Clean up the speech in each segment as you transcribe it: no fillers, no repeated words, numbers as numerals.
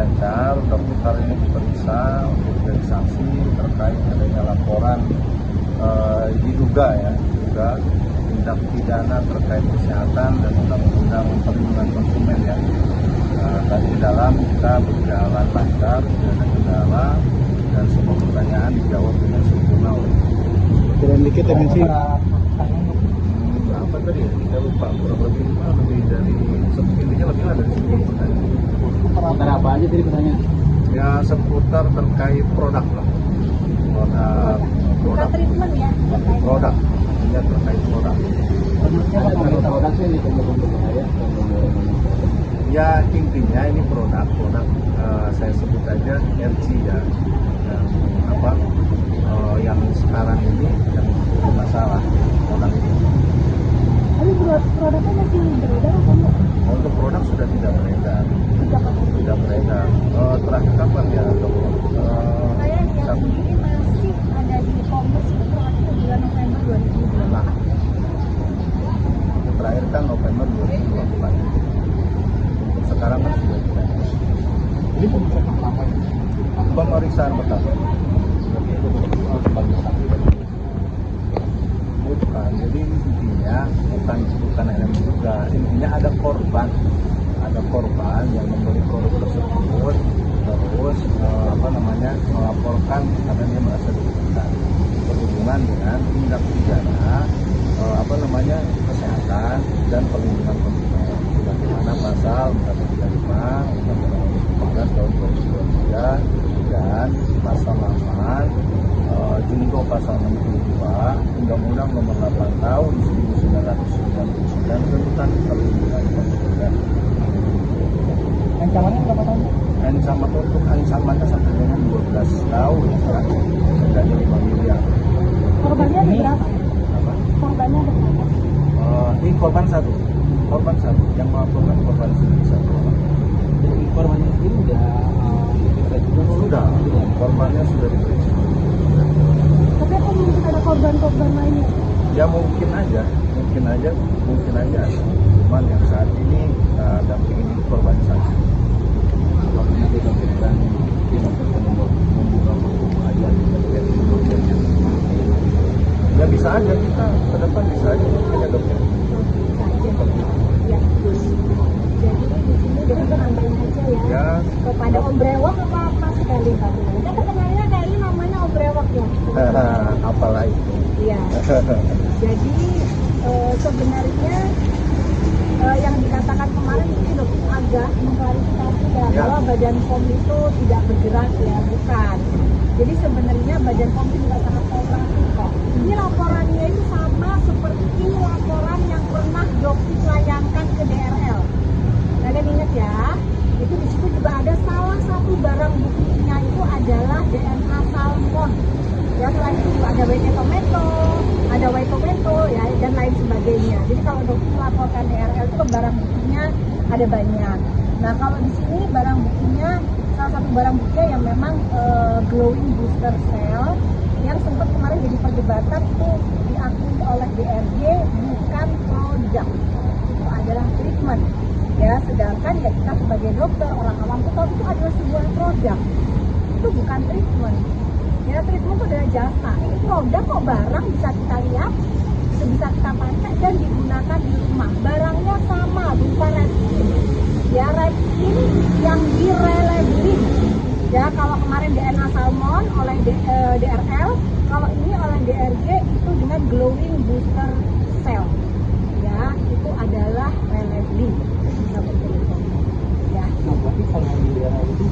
lancar. Dokter ini diperiksa untuk menjadi saksi terkait adanya laporan diduga tindak pidana terkait kesehatan dan undang-undang perlindungan konsumen ya. Tadi di dalam kita berjalan lancar, tidak ada kendala, dan semua pertanyaan dijawab dengan sempurna oleh Kurang dikit MNC. apa tadi ya? Saya lupa, kurang lebih dari intinya lebih lah dari 10 pertanyaan. Seputar apa aja tadi pertanyaan? Ya seputar terkait produk lah. Bukan treatment ya? Produk. Ya terkait produk. Produk sih ini Ya intinya ini produk saya sebut aja RG ya. Dan yang sekarang ini yang bermasalah produk ini. Tapi produknya masih beredar atau enggak? Untuk produk sudah tidak beredar. Tidak beredar. Terakhir kapan ya dok? Saya lihat sendiri masih ada di e-commerce itu terakhir bulan November 2024. Nah, terakhir kan November 2024. Untuk sekarang kan sudah tidak. Ini pemeriksaan pertama ya? Pemeriksaan pertama. Bukan, jadi intinya bukan LM juga. Intinya ada korban yang membeli produk tersebut, terus melaporkan karena dia merasa dirugikan berhubungan dengan tindak pidana kesehatan dan perlindungan konsumen sebagaimana pasal 435 Undang-Undang 14 tahun 2023 dan pasal 8 junto pasal 62 Undang-Undang nomor 8 tahun 1999 tentang perlindungan konsumen. Ancamannya berapa tahun? Ancamannya sampai dengan 12 tahun dan 5 miliar. Korbannya ada berapa? Apa? Korbannya ada berapa? Ini korban satu yang melaporkan korban satu orang. Jadi korbannya sendiri udah diperiksa juga? Sudah, korbannya sudah diperiksa. Tapi apa mungkin ada korban-korban lainnya? Ya mungkin aja. Cuman yang saat ini dampingin itu korban satu. Apakah dilakukan membuka pengadilan Ya bisa aja kita ke depan bisa aja dok ya. Ya, jadi di sini kita nambahin aja ya. Kepada Om Brewok apa sekali Pak? Kita terkenalnya kayaknya namanya Om Brewok ya. Apalah itu. Iya. Jadi sebenarnya yang dikatakan kemarin ini dok agak mengklarifikasi ya bahwa Badan POM itu tidak bergerak ya, bukan. Jadi sebenarnya Badan POM itu juga sangat kooperatif kok. Ini laporannya itu sama seperti laporan yang pernah Jokis layangkan ke DRL. Kalian ingat ya, itu di situ juga ada salah satu barang buktinya itu adalah DNA salmon. Ya selain itu ada white tomato ya dan lain sebagainya. Jadi kalau Jokis melaporkan DRL itu barang buktinya ada banyak. Nah kalau di sini barang buktinya salah satu barang bukti yang memang glowing booster cell yang sempat kemarin jadi perdebatan itu diakui oleh DRG bukan produk, itu adalah treatment ya, sedangkan ya kita sebagai dokter orang awam itu tahu itu adalah sebuah produk, itu bukan treatment ya. Treatment itu adalah jasa, ini produk kok, barang bisa kita lihat, bisa kita pakai dan digunakan di rumah, barangnya sama berupa resin ya, resin yang direlabeling ya. Kalau kemarin DNA salmon oleh DRL, kalau ini oleh DRG itu dengan glowing booster cell ya, itu adalah relabeling seperti itu ya. Nah, berarti kalau di daerah itu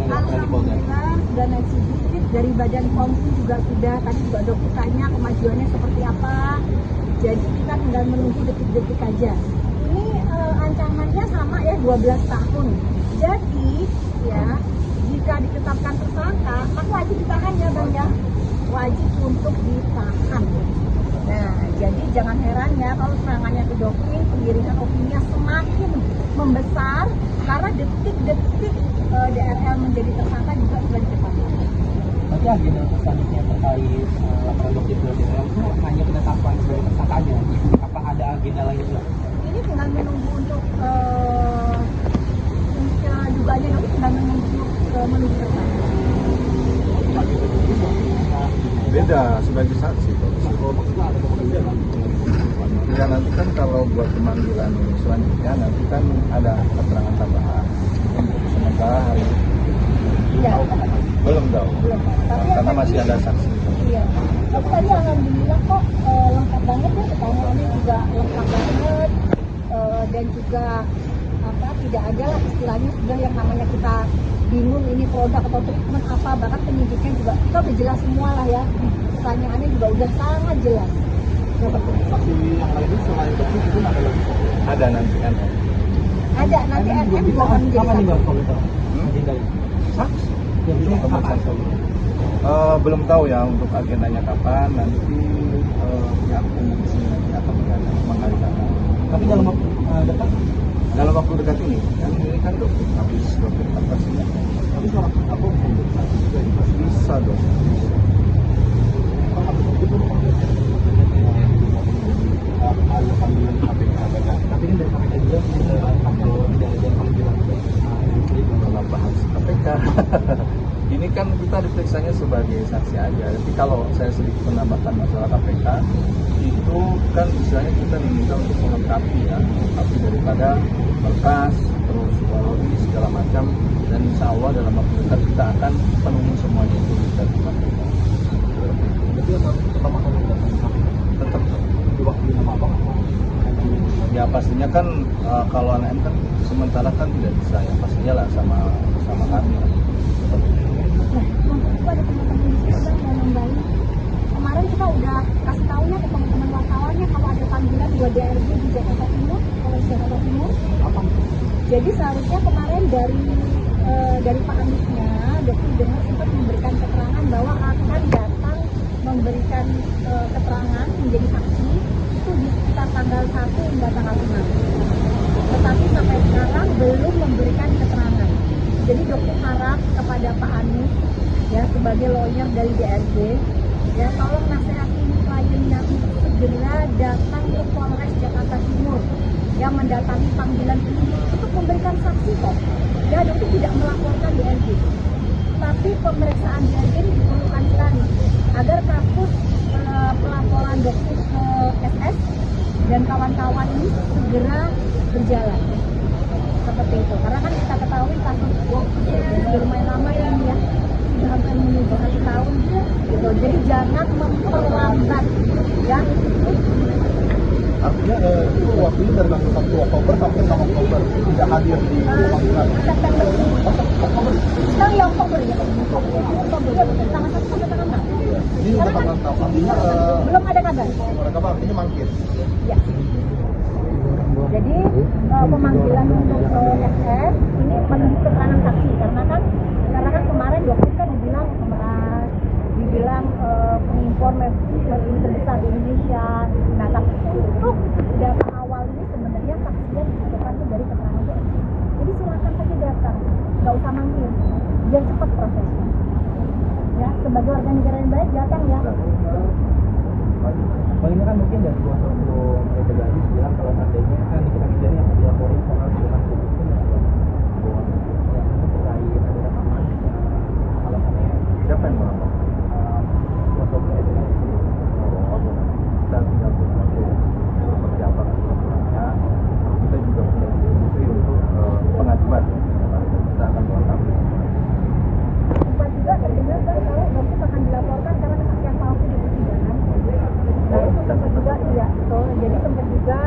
Alhamdulillah sudah naik sedikit dari Badan POM juga sudah, tadi juga dokter tanya kemajuannya seperti apa, jadi kita tinggal menunggu detik-detik aja. Ini ancamannya sama ya, 12 tahun. Jadi ya jika ditetapkan tersangka maka wajib ditahan ya Bang ya, wajib untuk ditahan. Nah jadi jangan heran ya kalau serangannya ke Dokin, penggiringan opininya semakin membesar karena detik-detik DRL menjadi tersangka juga sudah ditetapkan. Berarti agenda selanjutnya terkait laporan dokter DRL itu hanya penetapan sebagai tersangka aja? Apa ada agenda lain juga? Ini tinggal menunggu untuk dugaannya sebagai saksi. Ya nanti kan kalau buat pemanggilan selanjutnya nanti kan ada keterangan tambahan. Untuk sementara hari ini Ya. belum tahu. Karena masih ada saksi. Iya. Tapi tadi alhamdulillah kok lengkap banget ya, keterangannya juga lengkap banget. Dan juga apa, tidak ada lah istilahnya sudah yang namanya kita bingung ini produk atau treatment apa, bahkan penyidiknya juga kita udah jelas semua lah ya, pertanyaannya juga udah sangat jelas. Saksi yang lainnya selain itu ada lagi? Ada nanti kan. Ada nanti NM juga akan menjadi Apa nih Bang saksi. kalau itu? Agendanya? Saksi? Jadi apa? Belum tahu ya untuk agendanya kapan. Nanti pihak komisi nanti akan mengalihkan. Tapi dalam waktu dekat, Dalam waktu dekat ini, yang ini kan tuh habis 24 ya. tapi seorang aku saksi juga di Mas. Bisa dong. Ada panggilan KPK, tapi kan dari KPK juga kalau tidak ada panggilan Kalau bahas KPK, ini kan kita diperiksanya sebagai saksi aja. Tapi kalau saya sedikit menambahkan masalah KPK, itu kan istilahnya kita diminta untuk melengkapi ya, melengkapi daripada berkas, terus kronologi segala macam, dan insya Allah dalam waktu dekat kita akan penuhi semuanya itu dari KPK. Jadi apa pertama kali Tetap diwakili nama Abang? ya pastinya kan kalau ANM kan sementara kan tidak bisa ya, pastinya lah sama kami lah. Nah, untuk itu ada teman-teman di sini Bang, yang membantu. Kemarin kita udah kasih tahu ya ke teman-teman wartawannya kalau ada panggilan 2 DRG di Jakarta Timur, Polres Jakarta Timur. Apa? Jadi seharusnya kemarin dari Pak Aniesnya, Dokter Dengar sempat memberikan keterangan bahwa akan datang memberikan keterangan menjadi saksi itu di sekitar tanggal 1 hingga tanggal 6. Tetapi sampai sekarang belum memberikan keterangan. Jadi dokter harap kepada Pak Anies ya sebagai lawyer dari DRG ya tolong nasihatin kliennya untuk segera datang ke Polres Jakarta Timur yang mendatangi panggilan penyidik untuk memberikan saksi kok. Ya dokter tidak melaporkan DRG. Tapi pemeriksaan DRG ini diperlukan sekali agar kasus pelaporan dokter ke SS dan kawan-kawan ini segera berjalan seperti itu. Karena kan kita ketahui kasus dokter sudah lumayan lama ini ya, sudah hampir menuju 1 tahun gitu. Jadi jangan memperlambat ya. Artinya itu waktunya dari tanggal 1 Oktober sampai 6 Oktober tidak hadir di panggilan. September Oktober. sekarang ya Oktober ya Oktober ya betul, tanggal 1 sampai tanggal 6. Ini udah tanggal 6. Artinya Belum ada kabar. mereka artinya mangkir. Ya. Jadi pemanggilan untuk SS ini menunggu keterangan saksi karena kan kemarin dokter kan dibilang pengimpor merkuri terbesar di Indonesia. Nah tapi untuk data awal ini sebenarnya saksinya dibutuhkan tuh dari keterangan dokter. Jadi silakan saja datang, nggak usah manggil, biar cepat prosesnya. Ya sebagai warga negara yang baik datang ya. Paling kan mungkin dari kuasa hukum mereka gadis bilang kalau seandainya kan kita pidana yang dilaporin soal dengan publik itu bahwa terkait ada rekaman alasannya Siapa yang melapor? kuasa hukum mereka gadis Dan tinggal seperti apa laporannya. Kita juga punya institusi untuk pengaduan. Kita akan melengkapi. Sempat juga terdengar kan kalau dokter akan dilaporkan karena kesaksian palsu di persidangan. Nah itu sempat juga iya, betul. Jadi sempat juga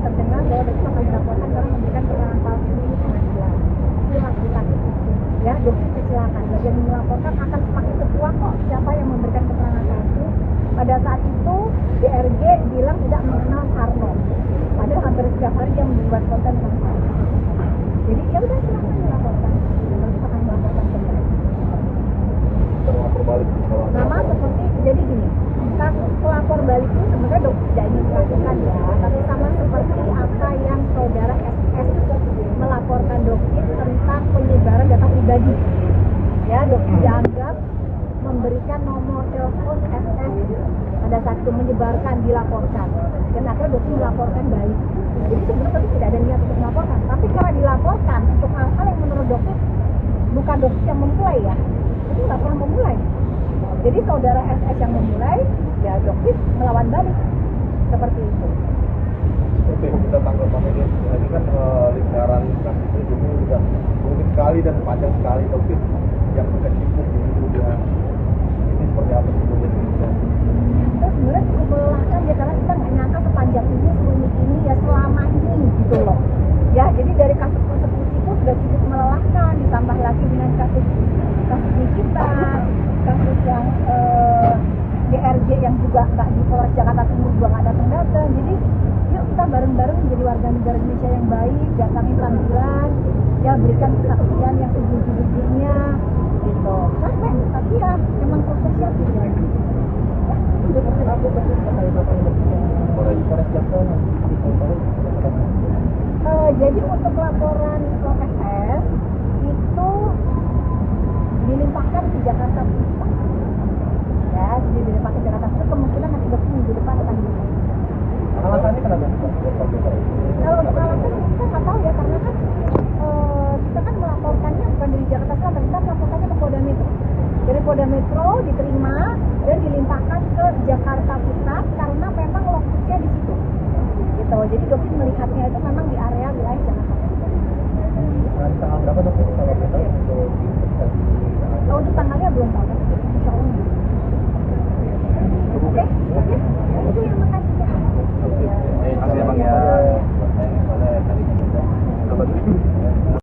terdengar bahwa dokter akan dilaporkan karena memberikan keterangan palsu di pengadilan. Silakan, ya dokter silakan. Bagian yang melaporkan akan semakin terkuat kok siapa yang memberikan keterangan palsu. Pada saat itu DRG bilang tidak mengenal Sarno. Padahal hampir setiap hari dia membuat konten tentang Sarno. Jadi ya udah silakan dilaporkan. Dokter akan melaporkan kembali. terlapor balik Sama seperti jadi gini, kasus pelapor balik itu sebenarnya tidak ingin dilakukan ya, tapi sama seperti apa yang saudara SS melaporkan dokter tentang penyebaran data pribadi. Ya, dokter dianggap memberikan nomor telepon SS pada saat itu menyebarkan, dilaporkan, dan akhirnya dokter melaporkan balik. Jadi sebenarnya tidak ada niat untuk melaporkan, tapi karena dilaporkan untuk hal-hal yang menurut dokter bukan dokter yang memulai ya, itu nggak pernah memulai. Jadi saudara SS yang memulai, ya Doktif melawan balik seperti itu. Oke, kita tanggapannya ini kan lingkaran kasusnya juga sudah rumit sekali dan panjang sekali, tapi yang berkecimpung ini juga ini seperti apa sebetulnya? Terus sebenarnya cukup melelahkan ya, karena kita nggak nyangka sepanjang ini, serumit ini ya selama ini gitu loh. Ya, jadi dari kasus persekusi itu sudah cukup melelahkan, ditambah lagi dengan kasus Nikita, kasus yang DRJ yang juga nggak di Polres Jakarta Timur juga nggak datang-datang. Jadi yuk kita bareng-bareng menjadi warga negara Indonesia yang baik, datangin panggilan, ya berikan kesaksian yang sejujur-jujurnya gitu. Capek, tapi ya memang prosesnya gitu. Ya. Itu mungkin aku terkait apa yang Polres Jakarta jadi untuk laporan OSS itu dilimpahkan ke Jakarta Pusat. Ya, jadi dilimpahkan ke Jakarta Pusat, kemungkinan nanti minggu depan akan dilimpahkan. alasannya kenapa? Kalau untuk alasan kita nggak tahu ya, karena kan kita kan melaporkannya bukan dari Jakarta Selatan, kita melaporkannya ke Polda Metro. Dari Polda Metro diterima dan dilimpahkan ke Jakarta Pusat karena memang lokasinya di situ. Gitu. Jadi Dokter melihatnya itu memang di area wilayah Jakarta Pusat. Tanggal berapa Dok? Kalau kita untuk Untuk tanggalnya belum tahu.